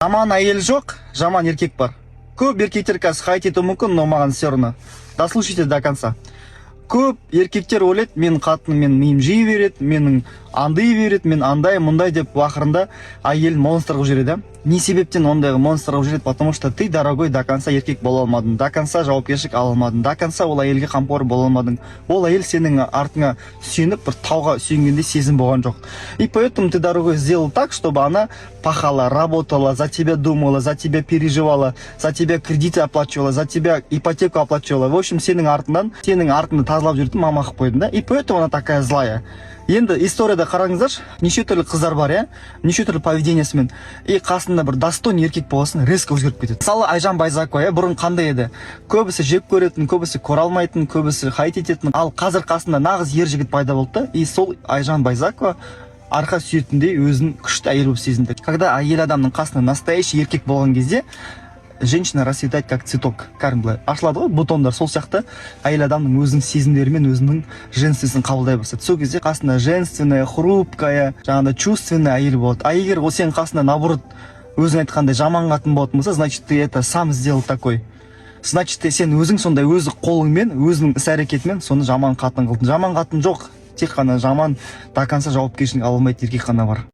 Жаман әйел жоқ, жаман еркек бар. Көп еркектер қазір хайт етуі мүмкін, но маған все равно. Дослушайте до конца. Көп еркектер ойлайды, мен қатыным, мен миым жей береді, менің андай береді, мен андай, мұндай деп ақырында әйел монстр қылып жібереді. Не себептен ондайға монстр қылып жібереді? Потому что ты, дорогой, до конца еркек бола алмадың, до конца жауапкершілік ала алмадың, до конца ол әйелге қамқор бола алмадың. Ол әйел сенің артыңа сүйеніп, бір тауға сүйенгенде сезім болған жоқ. И поэтому ты, дорогой, сделал так, чтобы она пахала, работала, за тебя думала, за тебя переживала, за тебя кредиты оплачивала, за тебя ипотеку оплачивала. В общем, сенің артыңды тазалап жүрді, мама қылып қойды, да? И поэтому она такая злая. Енді историяда қараңыздаршы, неше түрлі қыздар бар, неше түрлі поведениясымен. И қасында бір достойный еркек болсын, резко өзгеріп кетеді. Мысалы, Айжан Байзақова, бұрын қандай еді? Көбісі жек көретін, көбісі көре алмайтын, көбісі хайт ететін. Ал қазір қасында нағыз ер жігіт пайда болды. И сол Айжан Байзақова арқа сүйетіндей өзін күшті әйел болып сезінді. Когда әйел адамның қасында настоящий еркек болған кезде, женщина расцветает как цветок. Кәдімгі ашылады ғой, бутондар, сол сияқты әйел адамның өзінің сезімдері мен өзінің женственностін қабылдай бастайды. Сол кезде қасында женственная, хрупкая, жаңағыдай чувственная әйел болады. А егер ол сенің қасында наоборот өзің айтқандай жаман қатын болатын болса, значит ты это сам сделал такой. Значит сен өзің сондай өз қолыңмен, өзінің іс-әрекетімен соны жаман қатын қылдың. Жаман қатын жоқ, тек қана жаман до конца жауапкершілік ала алмайтын еркек қана бар.